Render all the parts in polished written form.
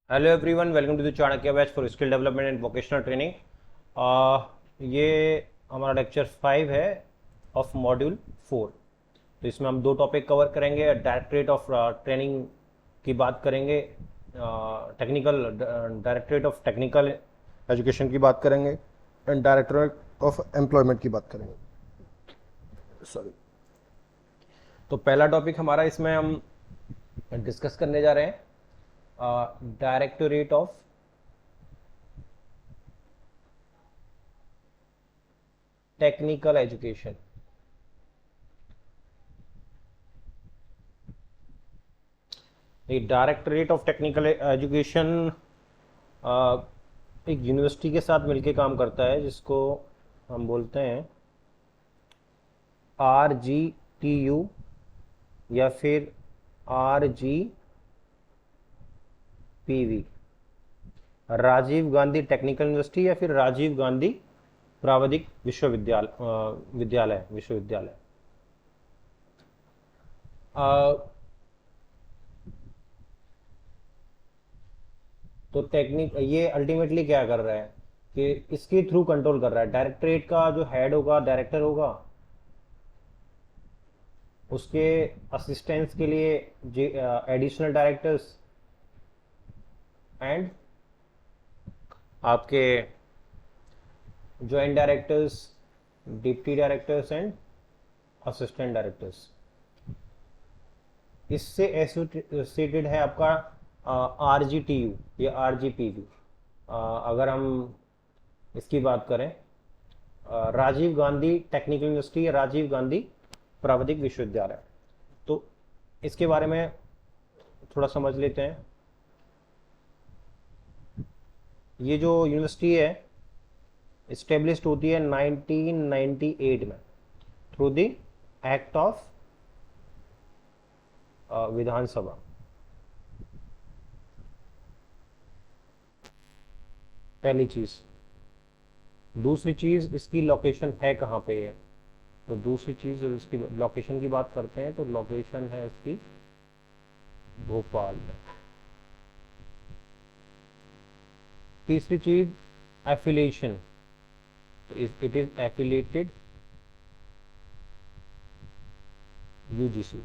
Hello everyone, welcome to the Chanakya batch for skill development and vocational training. ये हमारा lecture 5 है of module 4। तो इसमें हम दो टॉपिक कवर करेंगे। डायरेक्टरेट ऑफ ट्रेनिंग की बात करेंगे, technical directorate of technical education की बात करेंगे एंड डायरेक्टरेट ऑफ एम्प्लॉयमेंट की बात करेंगे। सॉरी। तो पहला टॉपिक हमारा इसमें हम डिस्कस करने जा रहे हैं डायरेक्टोरेट ऑफ टेक्निकल एजुकेशन। ये डायरेक्टरेट ऑफ टेक्निकल एजुकेशन एक यूनिवर्सिटी के साथ मिलके काम करता है, जिसको हम बोलते हैं RGTU या फिर RGPV, Rajiv Gandhi technical university या फिर राजीव गांधी प्रावधिक विश्वविद्यालय। तो टेक्निक ये अल्टीमेटली क्या कर रहा है कि इसके थ्रू कंट्रोल कर रहा है। डायरेक्टरेट का जो हेड होगा, डायरेक्टर होगा, उसके असिस्टेंट्स के लिए एडिशनल डायरेक्टर्स एंड आपके joint directors, deputy directors and assistant directors. इससे एसोसिएटेड है आपका RGTU या RGPV। अगर हम इसकी बात करें, राजीव गांधी टेक्निकल यूनिवर्सिटी या राजीव गांधी प्रावधिक विश्वविद्यालय। तो इसके बारे में थोड़ा समझ लेते हैं। ये जो यूनिवर्सिटी है इस्टेब्लिश्ड होती है 1998 में थ्रू द एक्ट ऑफ विधानसभा। पहली चीज। दूसरी चीज, इसकी लोकेशन है कहाँ पे है। तो दूसरी चीज, इसकी लोकेशन की बात करते हैं तो लोकेशन है इसकी भोपाल में। तीसरी चीज, affiliation. It is affiliated UGC.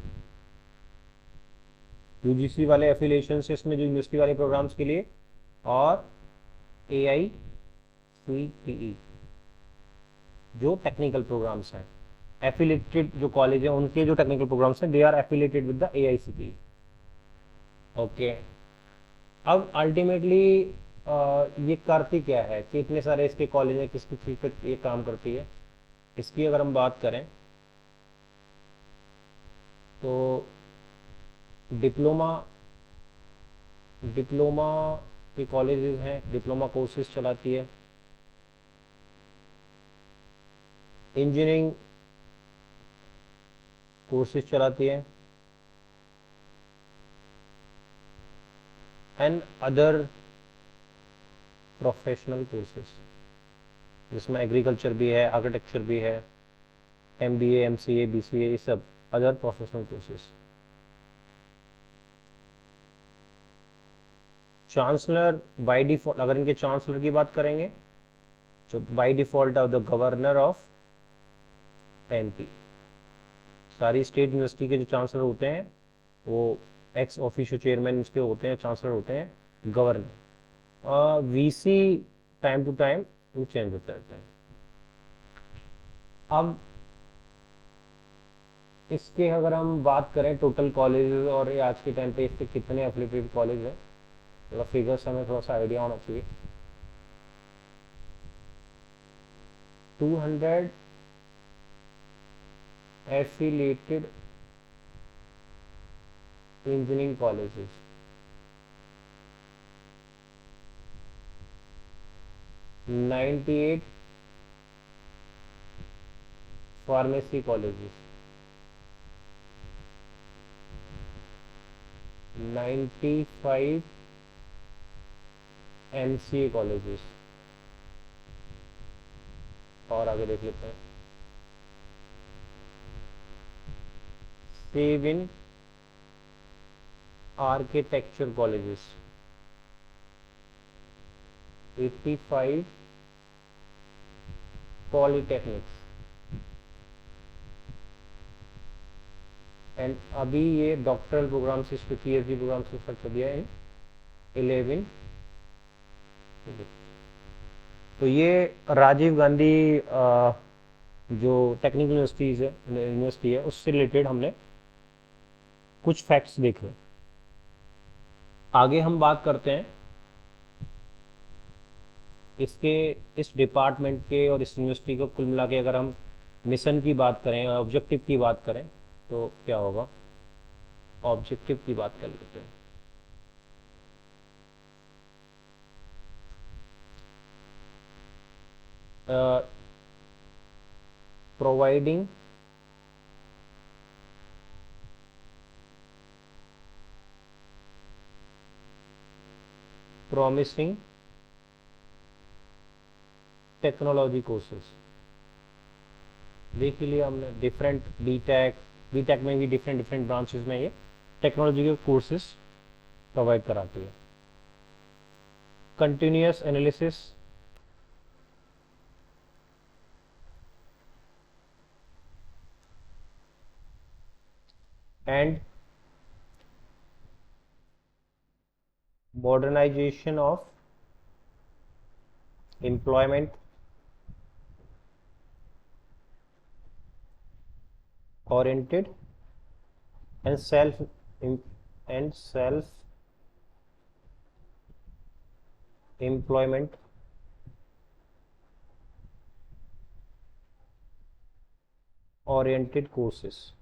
UGC वाले एफिलिएशन से इसमें जो यूनिवर्सिटी वाले प्रोग्राम्स के लिए, और AICTE जो टेक्निकल प्रोग्राम्स हैं। एफिलेटेड जो कॉलेज है उनके जो टेक्निकल प्रोग्राम्स हैं, they are affiliated with the AICTE। Okay. अब अल्टीमेटली ये करती क्या है कि इतने सारे इसके कॉलेज हैं, किसकी चीज पे ये काम करती है। इसकी अगर हम बात करें तो डिप्लोमा डिप्लोमा के कॉलेजेस हैं, डिप्लोमा कोर्सेज चलाती है। इंजीनियरिंग कोर्सेज चलाती है एंड अदर प्रोफेशनल कोर्सेज, जिसमें एग्रीकल्चर भी है, आर्किटेक्चर भी है, MBA, MCA, BCA, ये सब other professional courses. Chancellor by default, अगर इनके चांसलर की बात करेंगे तो by default of the governor of MP। सारी स्टेट यूनिवर्सिटी के जो चांसलर होते हैं वो एक्स ऑफिशियो चेयरमैन उसके होते हैं, चांसलर होते हैं governor. VC time to time वो चेंज होता रहता है। अब इसके अगर हम बात करें टोटल कॉलेजेस और ये आज के टाइम पे इसके कितने एफिलिएटेड कॉलेज है, थोड़ा फिगर्स हमें थोड़ा सा आइडिया होना चाहिए। 200 affiliated engineering colleges, 98 pharmacy colleges, 95 MCA colleges. और आगे देख लेते हैं। 7 आर्किटेक्चर कॉलेजेस, 85 पॉलीटेक्निक्स, एंड अभी ये डॉक्टरल प्रोग्राम से PhD प्रोग्राम से स्टार्ट कर दिया है 11। तो ये राजीव गांधी जो टेक्निकल यूनिवर्सिटी है उससे रिलेटेड हमने कुछ फैक्ट्स देखे। आगे हम बात करते हैं इसके, इस डिपार्टमेंट के और इस यूनिवर्सिटी को कुल मिला के अगर हम मिशन की बात करें, ऑब्जेक्टिव की बात करें तो क्या होगा। ऑब्जेक्टिव की बात कर लेते हैं। प्रोवाइडिंग promising टेक्नोलॉजी कोर्सेज देख लिया हमने। डिफरेंट बीटेक में भी डिफरेंट ब्रांचेस में ये टेक्नोलॉजी के कोर्सेज प्रोवाइड कराती है। Continuous analysis and modernization of employment oriented and self employment oriented courses।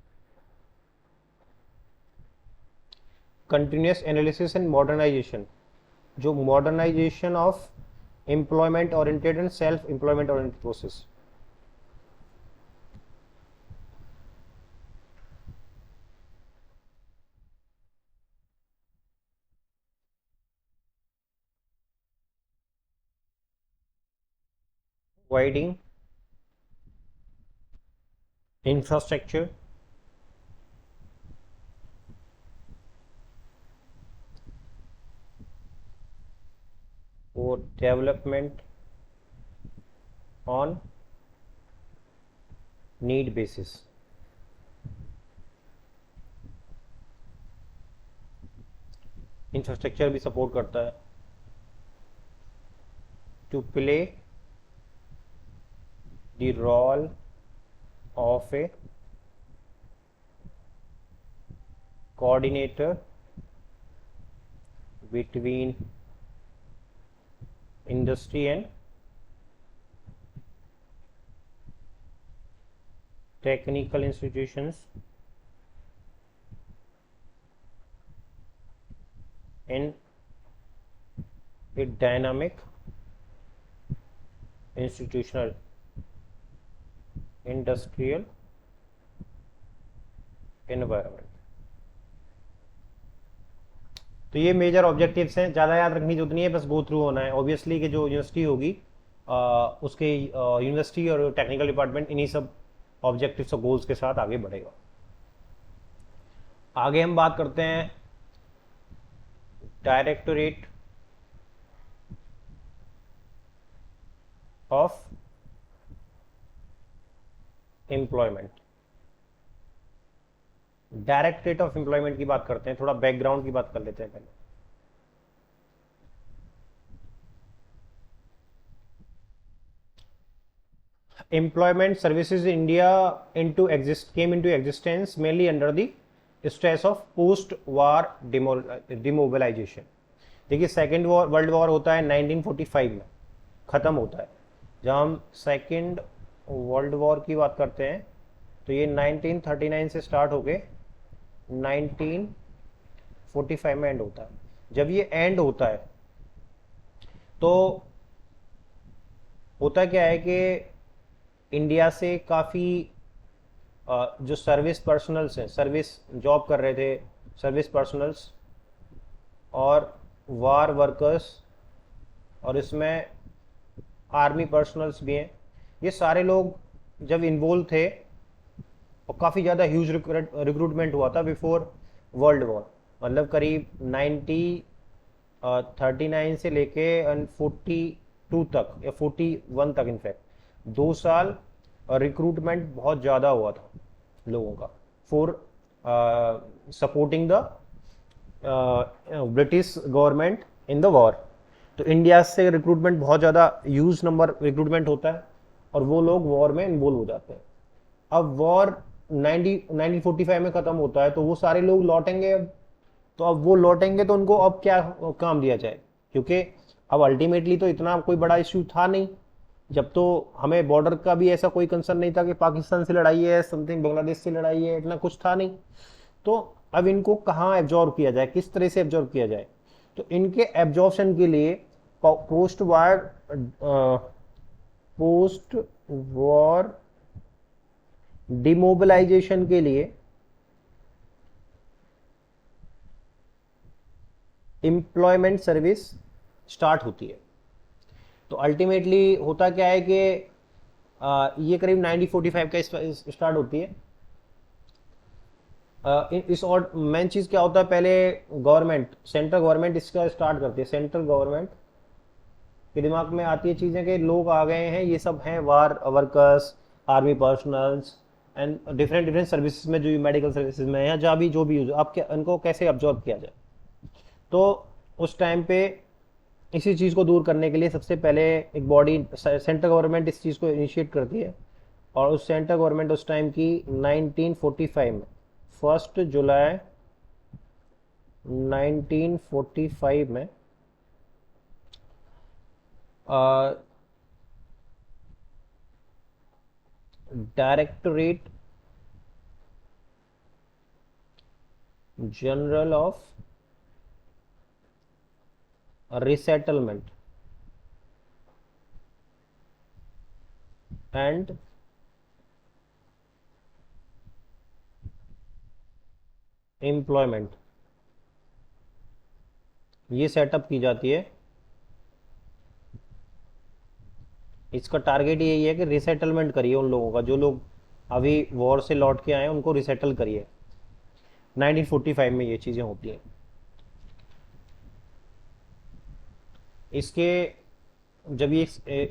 Continuous analysis and modernisation, जो modernisation of employment oriented and self employment oriented process. Providing infrastructure और development on need basis. Infrastructure भी support करता है to play the role of a coordinator between industry and technical institutions in a dynamic institutional industrial environment। तो ये major objectives हैं, ज़्यादा याद रखने की जरूरत नहीं है, बस गो थ्रू होना है। ऑब्वियसली कि जो यूनिवर्सिटी होगी उसके यूनिवर्सिटी और टेक्निकल डिपार्टमेंट इन्हीं सब ऑब्जेक्टिव्स और गोल्स के साथ आगे बढ़ेगा। आगे हम बात करते हैं directorate of employment. Directorate of employment की बात करते हैं, थोड़ा बैकग्राउंड की बात कर लेते हैं पहले। Employment services India came into existence mainly under the stress of post war demobilization। देखिए सेकेंड वर्ल्ड वॉर होता है 1945 में, ख़त्म होता है। जब हम सेकेंड वर्ल्ड वॉर की बात करते हैं तो ये 1939 से स्टार्ट होके 1945 में एंड होता है। जब ये एंड होता है तो होता क्या है कि इंडिया से काफ़ी जो सर्विस पर्सनल्स हैं, सर्विस जॉब कर रहे थे, सर्विस पर्सनल्स और वार वर्कर्स और इसमें आर्मी पर्सनल्स भी हैं, ये सारे लोग जब इन्वॉल्व थे और काफ़ी ज़्यादा ह्यूज रिक्रूटमेंट हुआ था बिफोर वर्ल्ड वॉर। मतलब करीब 39 से लेके 42 तक या 41 तक इनफैक्ट 2 साल रिक्रूटमेंट बहुत ज़्यादा हुआ था लोगों का for supporting the British government in the war. तो इंडिया से रिक्रूटमेंट बहुत ज़्यादा ह्यूज नंबर रिक्रूटमेंट होता है और वो लोग वॉर में इन्वॉल्व हो जाते हैं। अब वॉर 1945 में ख़त्म होता है तो वो सारे लोग लौटेंगे। अब तो अब वो लौटेंगे तो उनको अब क्या काम दिया जाए, क्योंकि अब अल्टीमेटली तो इतना कोई बड़ा इश्यू था नहीं। जब तो हमें बॉर्डर का भी ऐसा कोई कंसर्न नहीं था कि पाकिस्तान से लड़ाई है, समथिंग बांग्लादेश से लड़ाई है, इतना कुछ था नहीं। तो अब इनको कहाँ एब्जॉर्ब किया जाए, किस तरह से एब्जॉर्ब किया जाए? तो इनके एब्जॉर्प्शन के लिए पोस्ट वॉर डिमोबिलाइजेशन के लिए एम्प्लॉयमेंट सर्विस स्टार्ट होती है। तो अल्टीमेटली होता क्या है कि ये करीब 1945 का स्टार्ट होती है। इस और मेन चीज़ क्या होता है, पहले गवर्नमेंट, सेंट्रल गवर्नमेंट इसका स्टार्ट करती है। सेंट्रल गवर्नमेंट के दिमाग में आती है चीज़ें कि लोग आ गए हैं, ये सब हैं war workers, army personnels and different different services में, जो मेडिकल सर्विसेज में या जहाँ भी जो भी यूज, अब क्या इनको कैसे अब्जॉर्ब किया जाए। तो उस टाइम पे इसी चीज़ को दूर करने के लिए सबसे पहले एक बॉडी, सेंट्रल गवर्नमेंट इस चीज़ को इनिशिएट करती है। और उस सेंट्रल गवर्नमेंट उस टाइम की 1945 में 1 जुलाई 1945 में directorate general of resettlement and employment ये सेटअप की जाती है। इसका टारगेट यही है कि रिसेटलमेंट करिए उन लोगों का, जो लोग अभी वॉर से लौट के आए हैं उनको रिसेटल करिए। 1945 में ये चीज़ें होती हैं। इसके जब ये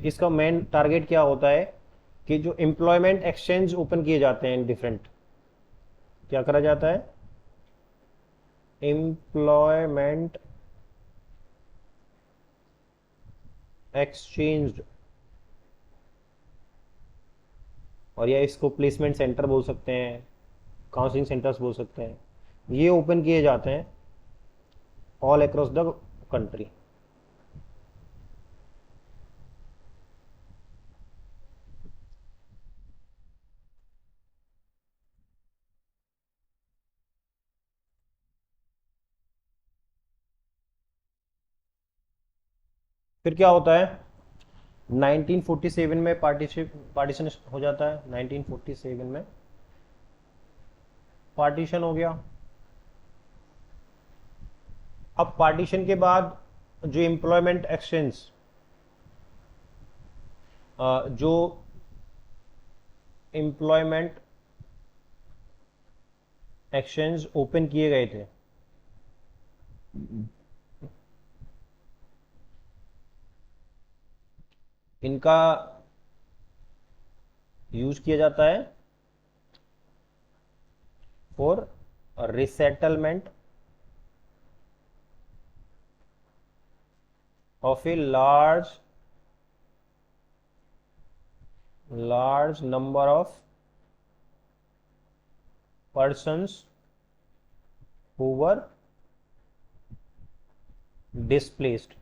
इसका मेन टारगेट क्या होता है कि जो एम्प्लॉयमेंट एक्सचेंज ओपन किए जाते हैं डिफरेंट, क्या करा जाता है, एम्प्लॉयमेंट एक्सचेंज, और या इसको प्लेसमेंट सेंटर बोल सकते हैं, काउंसलिंग सेंटर्स बोल सकते हैं, ये ओपन किए जाते हैं ऑल अक्रॉस द कंट्री। फिर क्या होता है, 1947 में पार्टीशन हो जाता है। 1947 में पार्टीशन हो गया। अब पार्टीशन के बाद जो एम्प्लॉयमेंट एक्सचेंज, जो एम्प्लॉयमेंट एक्सचेंज ओपन किए गए थे, इनका यूज किया जाता है for resettlement of A large number of persons who were displaced।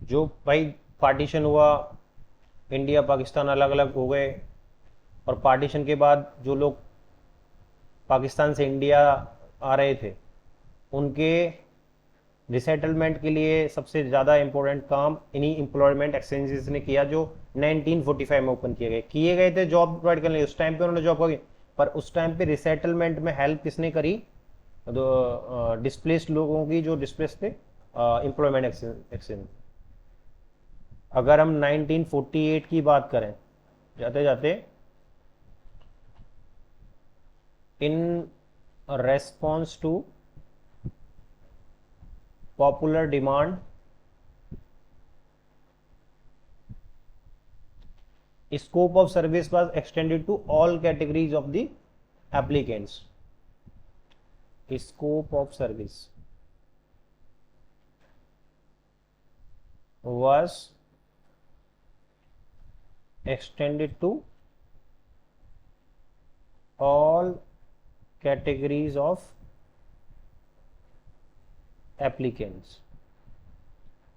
जो भाई पार्टीशन हुआ, इंडिया पाकिस्तान अलग अलग हो गए, और पार्टीशन के बाद जो लोग पाकिस्तान से इंडिया आ रहे थे उनके रिसेटलमेंट के लिए सबसे ज़्यादा इंपॉर्टेंट काम इन्हीं एम्प्लॉयमेंट एक्सचेंजेस ने किया, जो 1945 में ओपन किए गए थे जॉब प्रोवाइड करने। उस टाइम पे उन्होंने जॉब की, पर उस टाइम पे रिसेटलमेंट में हेल्प किसने करी, तो डिस्प्लेस्ड लोगों की, जो डिस्प्लेस थे, एम्प्लॉयमेंट एक्सचेंज। अगर हम 1948 की बात करें जाते जाते, in response to popular demand scope of service was extended to all categories of the applicants. Scope of service was extended to all categories of applicants.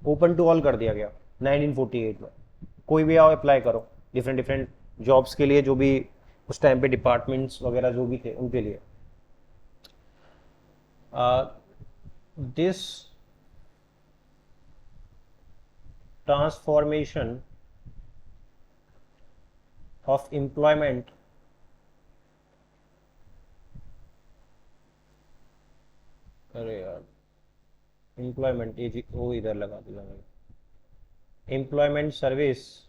Open to all कर दिया गया 1948 में। कोई भी आओ अप्लाई करो, डिफरेंट डिफरेंट जॉब्स के लिए, जो भी उस टाइम पे डिपार्टमेंट्स वगैरह जो भी थे उनके लिए। दिस ट्रांसफॉर्मेशन ऑफ एम्प्लॉयमेंट अरे यार एम्प्लॉयमेंट वो इधर लगा दिया मैंने। Employment service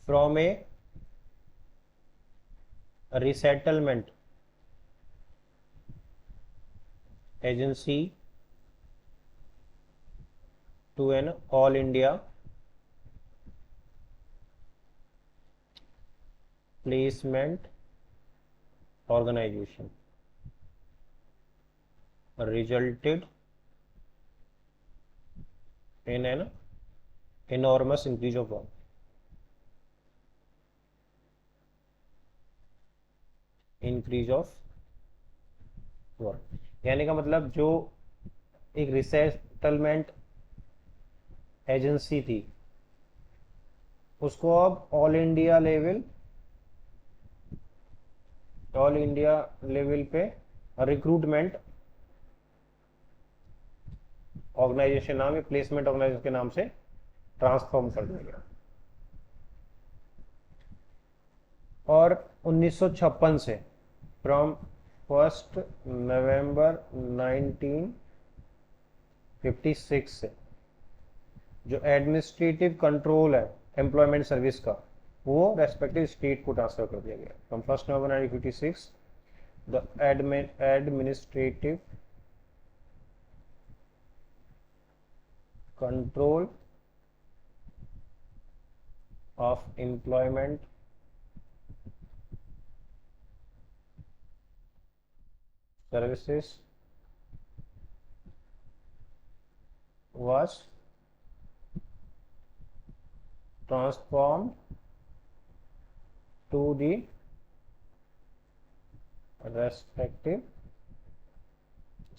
from A resettlement agency to an all India placement organization resulted in an enormous increase of work. Increase of work, यानी का मतलब जो एक रिसेटलमेंट एजेंसी थी उसको अब ऑल इंडिया लेवल पे रिक्रूटमेंट ऑर्गेनाइजेशन नाम या प्लेसमेंट ऑर्गेनाइजेशन के नाम से ट्रांसफॉर्म कर दिया गया। और 1956 से फ्रॉम 1 नवंबर 1956 से जो एडमिनिस्ट्रेटिव कंट्रोल है एम्प्लॉयमेंट सर्विस का वो रेस्पेक्टिव स्टेट को ट्रांसफर कर दिया गया। From 1 November 1956 the administrative control of employment services was transformed to the respective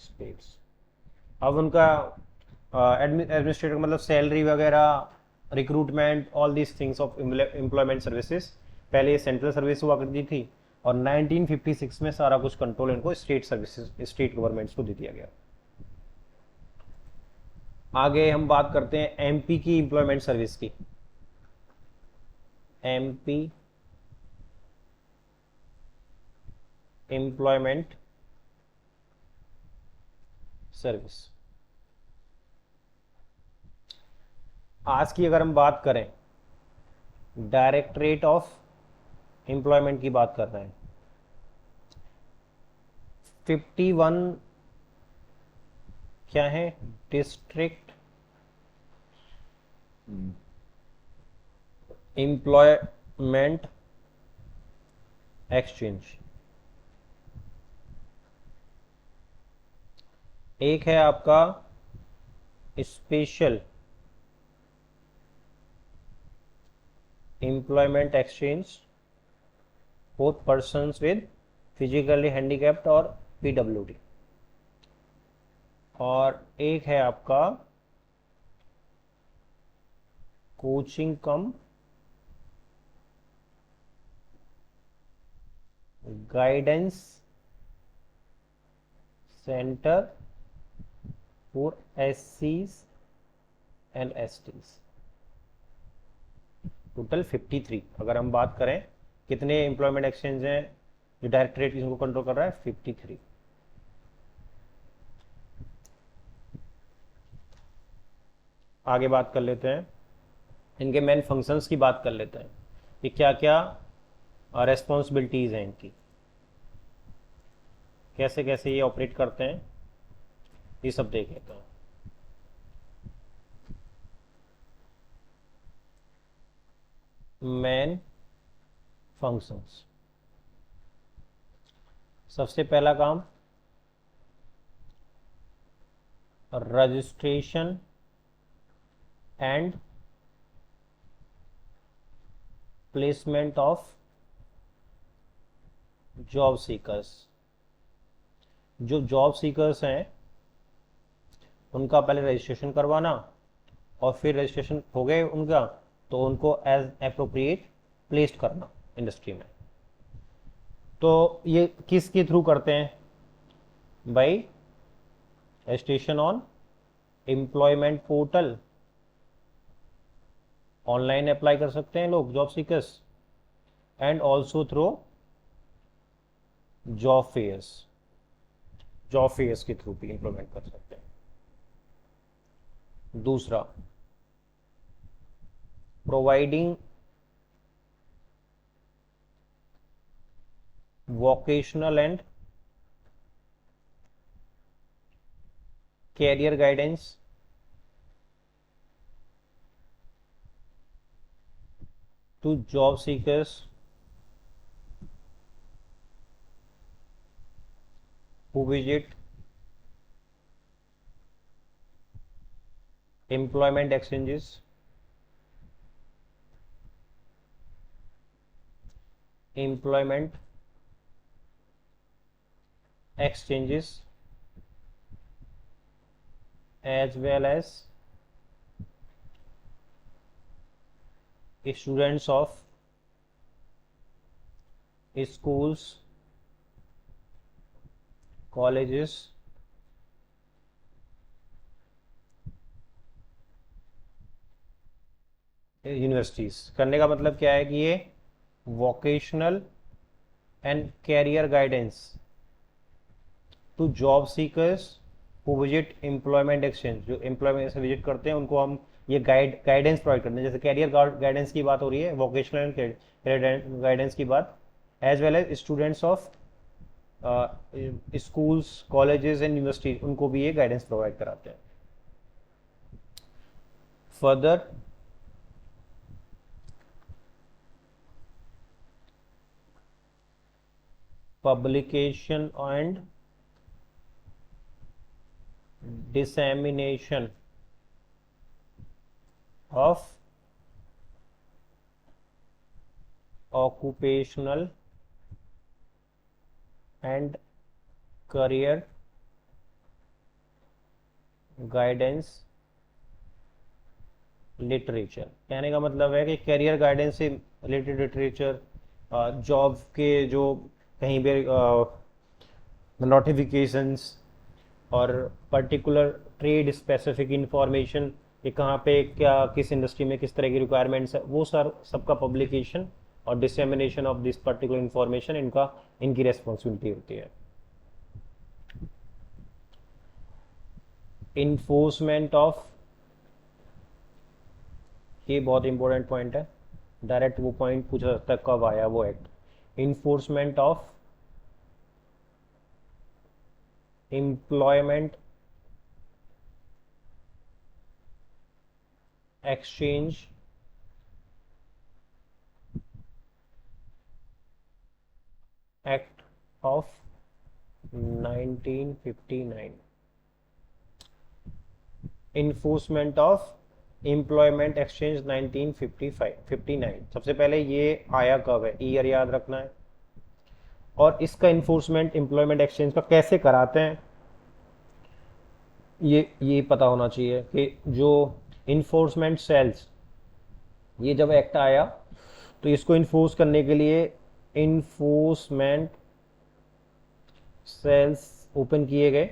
states। अब उनका एडमिनिस्ट्रेटर मतलब सैलरी वगैरह, recruitment, all these things of employment services पहले सेंट्रल सर्विस हुआ करती थी और 1956 में सारा कुछ कंट्रोल इनको स्टेट सर्विसेज, स्टेट गवर्नमेंट्स को दे दिया गया। आगे हम बात करते हैं एमपी की एम्प्लॉयमेंट सर्विस की। MP employment service. आज की अगर हम बात करें डायरेक्टरेट ऑफ एम्प्लॉयमेंट की बात कर रहे हैं। 51 क्या है डिस्ट्रिक्ट एम्प्लॉयमेंट एक्सचेंज। एक है आपका special employment exchange both persons with physically handicapped और PWD, और एक है आपका coaching come guidance centre for SCs and STs। Total 53। अगर हम बात करें कितने एम्प्लॉयमेंट एक्सचेंज हैं जो डायरेक्टरेट किसी को कंट्रोल कर रहा है, 53। आगे बात कर लेते हैं, इनके मेन फंक्शंस की बात कर लेते हैं कि क्या क्या रेस्पॉन्सिबिलिटीज हैं इनकी, कैसे कैसे ये ऑपरेट करते हैं, ये सब देख लेते हैं। मेन फंक्शंस, सबसे पहला काम registration and placement of job seekers. जो जॉब सीकर्स हैं उनका पहले रजिस्ट्रेशन करवाना, और फिर रजिस्ट्रेशन हो गए उनका तो उनको एज अप्रोप्रिएट प्लेस्ड करना इंडस्ट्री में। तो ये किसके थ्रू करते हैं? By registration on employment portal, online apply कर सकते हैं लोग job seekers, and also through job fairs, job fairs के थ्रू भी इंप्लीमेंट कर सकते हैं। दूसरा, providing vocational and career guidance to job seekers who visit employment exchanges, as well as students of schools, colleges, universities. करने का मतलब क्या है कि ये vocational and career guidance to job seekers who visit employment exchange, जो employment से visit करते हैं उनको हम ये गाइडेंस प्रोवाइड करते हैं। जैसे कैरियर गाइडेंस की बात हो रही है, वोकेशनल एंड कैरियर गाइडेंस की बात, as well as students of schools, colleges and universities, उनको भी ये गाइडेंस प्रोवाइड कराते हैं। Further, publication and dissemination of occupational and career guidance literature. कहने का मतलब है कि कैरियर गाइडेंस से रिलेटेड लिटरेचर, जॉब के जो कहीं भी नोटिफिकेशंस और पर्टिकुलर ट्रेड स्पेसिफिक इंफॉर्मेशन कि कहाँ पे क्या, किस इंडस्ट्री में किस तरह की रिक्वायरमेंट्स है, वो सबका पब्लिकेशन और dissemination of this particular information इनकी रेस्पॉन्सिबिलिटी होती है। इन्फोर्समेंट ऑफ, ये बहुत इंपॉर्टेंट पॉइंट है, डायरेक्ट वो पॉइंट पूछा सकता है कब आया वो act. Enforcement of employment exchange act of 1959। Enforcement of employment exchange 1959। सबसे पहले ये आया कब है, ईयर याद रखना है। और इसका इन्फोर्समेंट एम्प्लॉयमेंट एक्सचेंज का कैसे कराते हैं ये पता होना चाहिए कि जो इन्फोर्समेंट सेल्स, ये जब एक्ट आया तो इसको इन्फोर्स करने के लिए इन्फोर्समेंट सेल्स ओपन किए गए।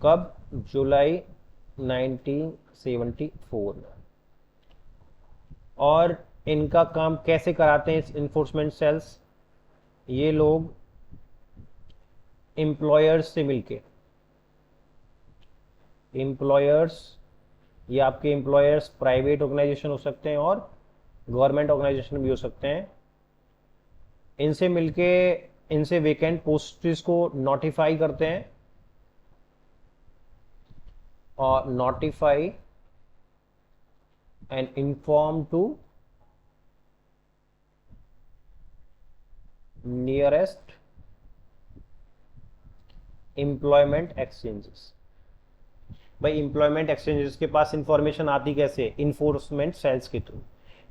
कब? जुलाई 1974 में। और इनका काम कैसे कराते हैं इस इन्फोर्समेंट सेल्स? ये लोग एम्प्लॉयर्स से मिलके, एम्प्लॉयर्स, ये आपके एम्प्लॉयर्स प्राइवेट ऑर्गेनाइजेशन हो सकते हैं और गवर्नमेंट ऑर्गेनाइजेशन भी हो सकते हैं, इनसे मिलके इनसे वेकेंट पोस्ट्स को नोटिफाई करते हैं or notify and inform to nearest employment exchanges। भाई एम्प्लॉयमेंट एक्सचेंजेस के पास इंफॉर्मेशन आती कैसे? इन्फोर्समेंट सेल्स के थ्रू।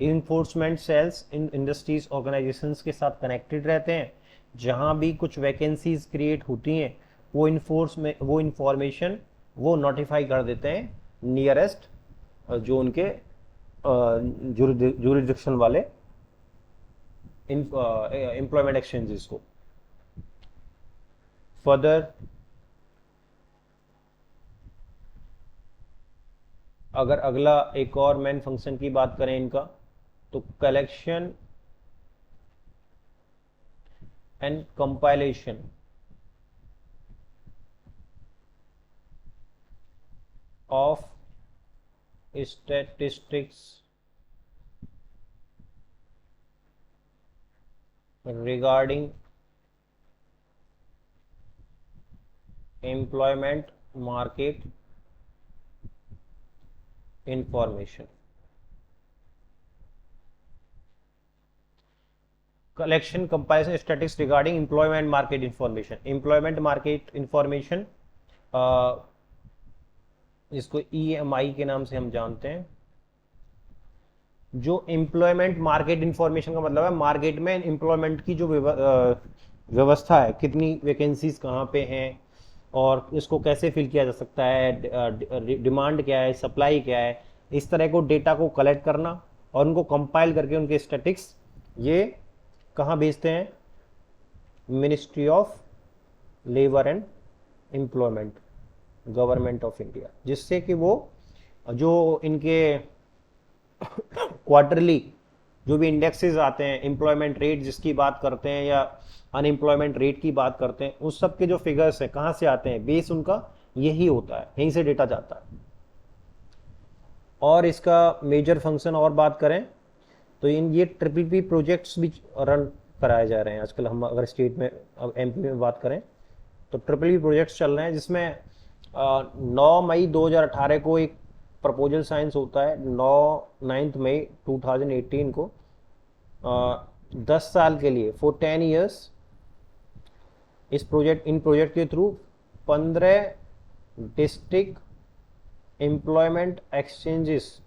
इन्फोर्समेंट सेल्स इन इंडस्ट्रीज ऑर्गेनाइजेशंस के साथ कनेक्टेड रहते हैं। जहां भी कुछ वैकेंसीज क्रिएट होती हैं वो इंफॉर्मेशन वो नोटिफाई कर देते हैं नियरेस्ट जो उनके जुरिडिक्शन वाले एम्प्लॉयमेंट एक्सचेंजेस को। फर्दर अगर अगला एक और मेन फंक्शन की बात करें इनका, तो collection and compilation of statistics regarding employment market information. Collection comparison statistics regarding employment market information. Employment market information इसको EMI के नाम से हम जानते हैं। जो एम्प्लॉयमेंट मार्केट इंफॉर्मेशन का मतलब है मार्केट में एम्प्लॉयमेंट की जो व्यवस्था है, कितनी वैकेंसीज कहाँ पे हैं और इसको कैसे फिल किया जा सकता है, डिमांड क्या है, सप्लाई क्या है, इस तरह को डेटा को कलेक्ट करना और उनको कंपाइल करके उनके स्टैटिक्स ये कहाँ भेजते हैं? Ministry of labour and employment, government of India, जिससे कि वो जो इनके क्वार्टरली जो भी इंडेक्सेस आते हैं, एम्प्लॉयमेंट रेट जिसकी बात करते हैं या अनएम्प्लॉयमेंट रेट की बात करते हैं, उस सब के जो फिगर्स हैं कहाँ से आते हैं? बेस उनका यही होता है, यहीं से डेटा जाता है। और इसका मेजर फंक्शन और बात करें तो ये PPP प्रोजेक्ट्स भी रन कराए जा रहे हैं आजकल। हम अगर स्टेट में, अब MP में बात करें तो PPP प्रोजेक्ट्स चल रहे हैं, जिसमें 9 मई 2018 को एक प्रपोजल साइंस होता है, 9 मई 2018 को 10 साल के लिए, फॉर 10 ईयर्स इन प्रोजेक्ट के through 15 district employment exchanges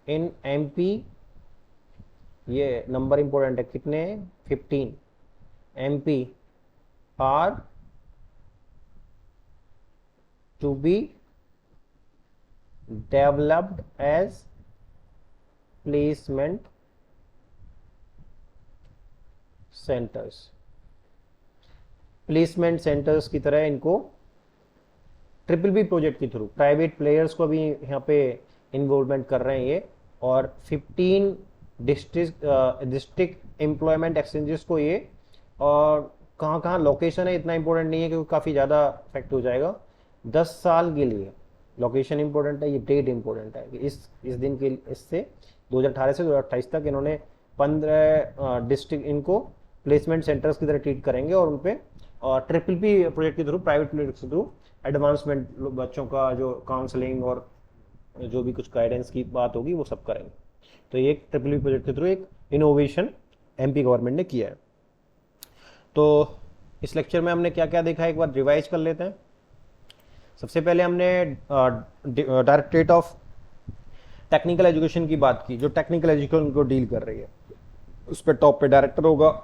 in MP, ये नंबर इंपॉर्टेंट है, कितने? 15 MP are to be developed as placement centres. Placement centres की तरह इनको PPP प्रोजेक्ट के थ्रू प्राइवेट प्लेयर्स को भी यहाँ पे इन्वॉल्वमेंट कर रहे हैं ये, और 15 डिस्ट्रिक्ट एम्प्लॉयमेंट एक्सचेंजेस को ये, और कहाँ लोकेशन है इतना इंपॉर्टेंट नहीं है क्योंकि काफ़ी ज़्यादा इफेक्ट हो जाएगा। 10 साल के लिए लोकेशन इंपॉर्टेंट है, ये डेट इंपॉर्टेंट है कि इस दिन के, इससे 2018 से 2028 तक इन्होंने 15 डिस्ट्रिक्ट इनको प्लेसमेंट सेंटर्स की तरह ट्रीट करेंगे और उनपे PPP प्रोजेक्ट के थ्रू, प्राइवेट प्रोजेक्ट के थ्रू एडवांसमेंट, बच्चों का जो काउंसलिंग और जो भी कुछ गाइडेंस की बात होगी वो सब करेंगे। तो ये एक PPP प्रोजेक्ट के थ्रू एक इनोवेशन MP गवर्नमेंट ने किया है। तो इस लेक्चर में हमने क्या क्या देखा एक बार रिवाइज कर लेते हैं। सबसे पहले हमने डायरेक्टरेट ऑफ टेक्निकल एजुकेशन की बात की, जो टेक्निकल एजुकेशन को डील कर रही है। उस पर टॉप पे डायरेक्टर होगा,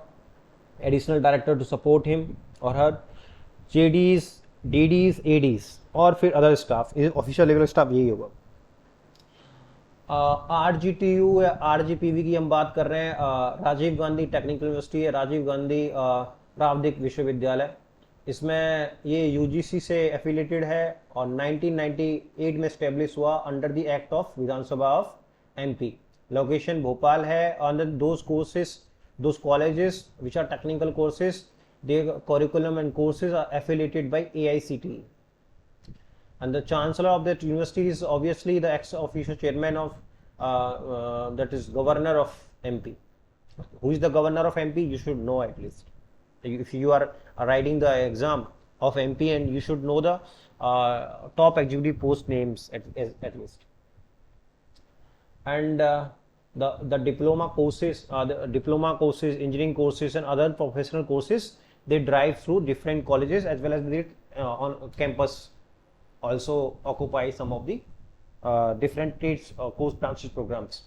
additional director to support him और हर, JDs, DDs, ADs और फिर other staff, official level staff यही होगा। RGTU या RGPV की हम बात कर रहे हैं, राजीव गांधी टेक्निकल यूनिवर्सिटी है, राजीव गांधी प्रावधिक विश्वविद्यालय। इसमें ये UGC से एफिलेटेड है और 1998 में स्टेब्लिश हुआ under the act of Vidhan Sabha of MP। Location Bhopal है। Under those courses, those colleges which are technical courses, their curriculum and courses are affiliated by AICTE, and the chancellor of that university is obviously the ex-officio chairman of that is governor of MP. Who is the governor of MP? You should know at least. If you are writing the exam of MP, and you should know the top executive post names at least. And the diploma courses, engineering courses, and other professional courses, they drive through different colleges, as well as they on campus also occupy some of the different trades course branches programs.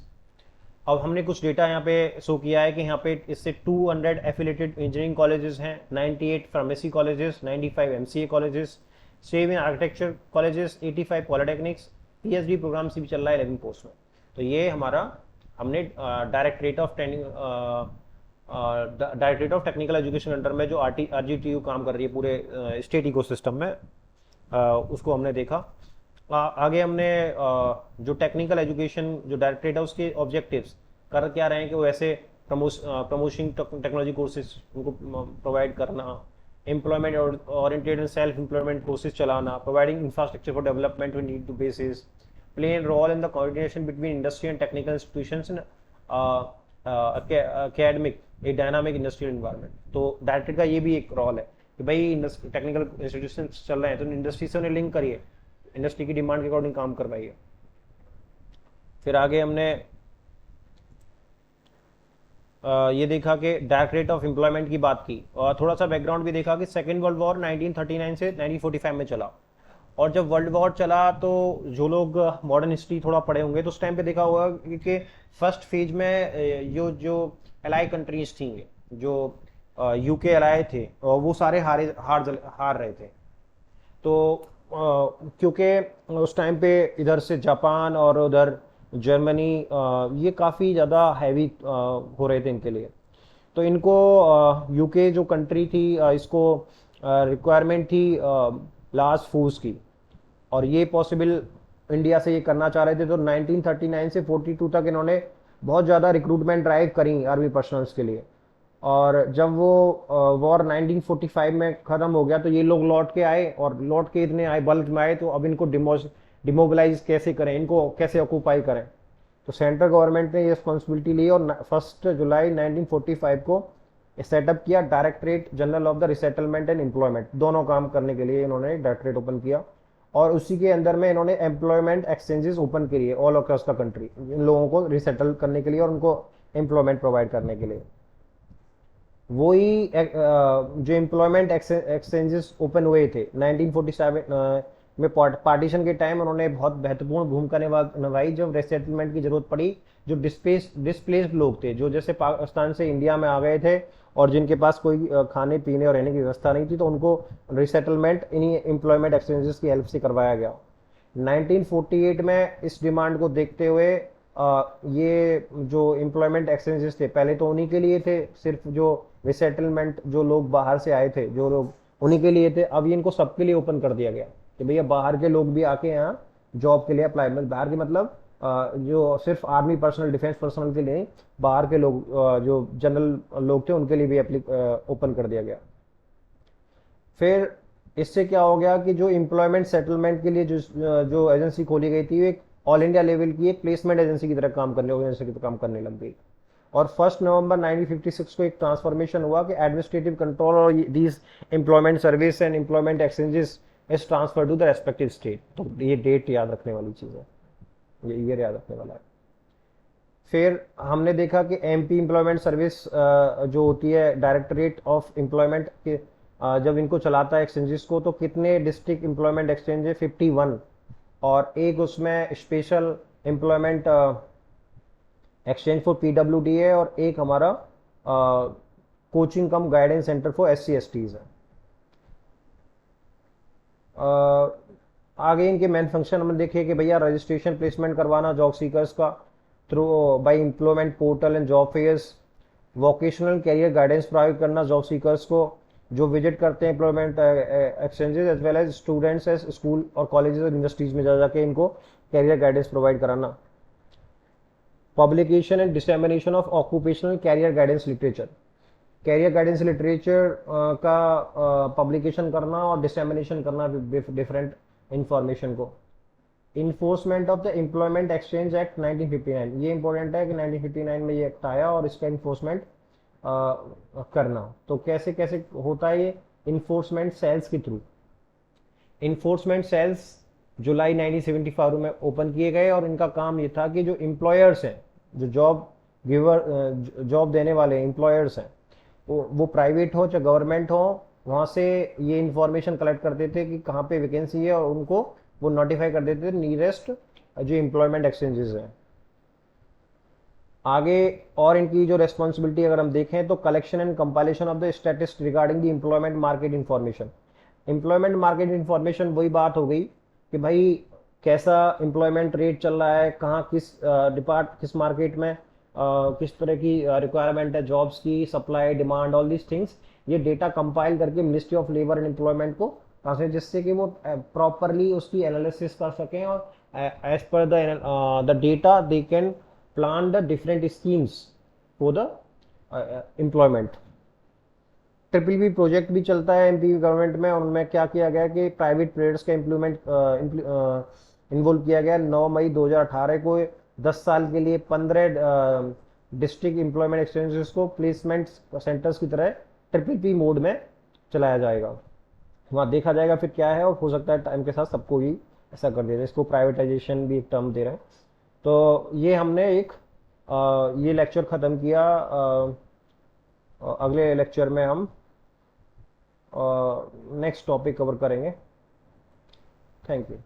अब हमने कुछ data यहाँ पे show किया है कि यहाँ पे इससे 200 एफिलेटेड इंजीनियरिंग कॉलेजेस हैं, 98 pharmacy colleges, 95 MCA colleges, 7 architecture colleges, 85 polytechnics, PhD programme भी चल रहा है 11 पोस्ट में. तो ये हमारा हमने directorate of technical education under में जो आरजीटीयू काम कर रही है पूरे स्टेट इकोसिस्टम में, उसको हमने देखा. आगे हमने जो टेक्निकल एजुकेशन जो डायरेक्टरेट है उसके ऑब्जेक्टिव्स कर क्या रहे हैं कि वो ऐसे प्रमोशन टेक्नोलॉजी कोर्सेज उनको प्रोवाइड करना, employment oriented and self employment courses चलाना, providing infrastructure for development we need to basis, play a role in the coordination between industry and technical institutions in academic a dynamic industrial environment. तो director का ये भी एक role है कि भाई technical institution चल रहे हैं तो इंडस्ट्री से उन्हें लिंक करिए, इंडस्ट्री की डिमांड के अकॉर्डिंग काम करवाइए. फिर आगे हमने ये देखा कि डायरेक्टरेट ऑफ एम्प्लॉयमेंट की बात की, और थोड़ा सा बैकग्राउंड भी देखा कि सेकेंड वर्ल्ड वॉर 1939 से 1945 में चला. और जब वर्ल्ड वॉर चला तो जो लोग मॉडर्न हिस्ट्री थोड़ा पढ़े होंगे तो उस टाइम पे देखा होगा कि फर्स्ट फेज में जो एलाई कंट्रीज थी, जो यूके एलाई थे, वो सारे हार रहे थे. तो क्योंकि उस टाइम पे इधर से जापान और उधर जर्मनी ये काफ़ी ज़्यादा हैवी हो रहे थे इनके लिए. तो इनको यूके जो कंट्री थी इसको रिक्वायरमेंट थी लार्ज फोर्स की, और ये पॉसिबल इंडिया से ये करना चाह रहे थे. तो 1939 से 42 तक इन्होंने बहुत ज़्यादा रिक्रूटमेंट ड्राइव करी आर्मी पर्सनल्स के लिए. और जब वो वॉर 1945 में ख़त्म हो गया तो ये लोग लौट के आए, और लौट के इतने आए, बल्क में आए, तो अब इनको डिमोबिलाइज कैसे करें, इनको कैसे ऑक्यूपाई करें. तो सेंट्रल गवर्नमेंट ने ये रिस्पॉन्सिबिलिटी ली और 1 जुलाई 1945 को सेटअप किया directorate general of the resettlement and employment. दोनों काम करने के लिए इन्होंने डायरेक्टरेट ओपन किया, और उसी के अंदर में इन्होंने एम्प्लॉयमेंट एक्सचेंजेस ओपन किए ऑल अक्रॉस द कंट्री, इन लोगों को रिसेटल करने के लिए और उनको एम्प्लॉयमेंट प्रोवाइड करने के लिए. वही जो एम्प्लॉयमेंट एक्सचेंजेस ओपन हुए थे 1947 में पार्टीशन के टाइम, उन्होंने बहुत महत्वपूर्ण भूमिका निभाई. जब रिसेटलमेंट की जरूरत पड़ी, जो डिस्प्लेस्ड लोग थे, जो जैसे पाकिस्तान से इंडिया में आ गए थे और जिनके पास कोई खाने पीने और रहने की व्यवस्था नहीं थी, तो उनको रिसेटलमेंट इन्हीं एम्प्लॉयमेंट एक्सचेंजेस की हेल्प से करवाया गया. 1948 में इस डिमांड को देखते हुए ये जो एम्प्लॉयमेंट एक्सचेंजेस थे, पहले तो उन्हीं के लिए थे, सिर्फ जो रिसेटलमेंट जो लोग बाहर से आए थे, जो लोग उन्हीं के लिए थे. अब ये इनको सबके लिए ओपन कर दिया गया कि भैया बाहर के लोग भी आके यहाँ जॉब के लिए अप्लाई, बाहर के मतलब जो सिर्फ आर्मी पर्सनल, डिफेंस पर्सनल के लिए नहीं, बाहर के लोग जो जनरल लोग थे उनके लिए भी ओपन कर दिया गया. फिर इससे क्या हो गया कि जो एम्प्लॉयमेंट सेटलमेंट के लिए जो एजेंसी खोली गई थी, वो एक ऑल इंडिया लेवल की एक प्लेसमेंट एजेंसी की तरह काम करने लग गई. और 1 नवंबर 1956 को एक ट्रांसफॉर्मेशन हुआ कि एडमिनिस्ट्रेटिव कंट्रोल और these employment service and employment exchanges is transfer to the respective state. तो ये डेट याद रखने वाली चीज़ है, ये ईयर याद रखने वाला है. फिर हमने देखा कि एमपी एम्प्लॉयमेंट सर्विस जो होती है डायरेक्टरेट ऑफ एम्प्लॉयमेंट के, जब इनको चलाता है एक्सचेंजेस को, तो कितने डिस्ट्रिक्ट एम्प्लॉयमेंट एक्सचेंज है, 51, और एक उसमें special employment exchange for PWD है, और एक हमारा coaching come guidance centre for SC/STs है. आगे इनके मेन फंक्शन हमने देखे कि भैया रजिस्ट्रेशन प्लेसमेंट करवाना जॉब सीकर्स का through by employment portal and job fairs, vocational career guidance provide करना जॉब सीकर्स को जो विजिट करते हैं employment exchanges, as well as students as school और कॉलेजेस और यूनिवर्सिटीज में जा जाके इनको कैरियर गाइडेंस प्रोवाइड कराना. Publication and dissemination of occupational career guidance literature, कैरियर गाइडेंस लिटरेचर का पब्लिकेशन करना और डिसेमिनेशन करना डिफरेंट इंफॉर्मेशन को. Enforcement of the employment exchange act 1959, ये इंपॉर्टेंट है कि 1959 में ये एक्ट आया और इसका इन्फोर्समेंट करना. तो कैसे कैसे होता है ये इन्फोर्समेंट सेल्स के थ्रू. इन्फोर्समेंट सेल्स जुलाई 1975 में ओपन किए गए और इनका काम ये था कि जो एम्प्लॉयर्स हैं, जो जॉब देने वाले एम्प्लॉयर्स हैं, वो प्राइवेट हो चाहे गवर्नमेंट हो, वहाँ से ये इंफॉर्मेशन कलेक्ट करते थे कि कहाँ पे वैकेंसी है और उनको वो नोटिफाई कर देते थे नियरेस्ट जो एम्प्लॉयमेंट एक्सचेंजेस हैं। आगे और इनकी जो रेस्पॉन्सिबिलिटी अगर हम देखें तो collection and compilation of the statistics regarding the employment market information. Employment market information वही बात हो गई कि भाई कैसा एम्प्लॉयमेंट रेट चल रहा है, कहाँ किस मार्केट में किस तरह की रिक्वायरमेंट है जॉब्स की, supply demand, all these things. ये डेटा कंपाइल करके ministry of labour and employment को ट्रांसलेट, जिससे कि वो प्रॉपरली उसकी एनालिसिस कर सकें और as per the data they can plan the different schemes for the employment. Triple B project भी चलता है एमपी गवर्नमेंट में, उनमें क्या किया गया कि प्राइवेट प्लेयर्स का इन्वॉल्व किया गया। 9 मई 2018 को 10 साल के लिए 15 डिस्ट्रिक्ट एम्प्लॉयमेंट एक्सचेंजेस को प्लेसमेंट सेंटर्स की तरह ट्रिपल पी मोड में चलाया जाएगा। वहाँ देखा जाएगा फिर क्या है, और हो सकता है टाइम के साथ सबको भी ऐसा कर दे रहे हैं। इसको प्राइवेटाइजेशन भी एक टर्म दे रहे हैं। तो ये हमने ये लेक्चर ख़त्म किया। अगले लेक्चर में हम नेक्स्ट टॉपिक कवर करेंगे। Thank you.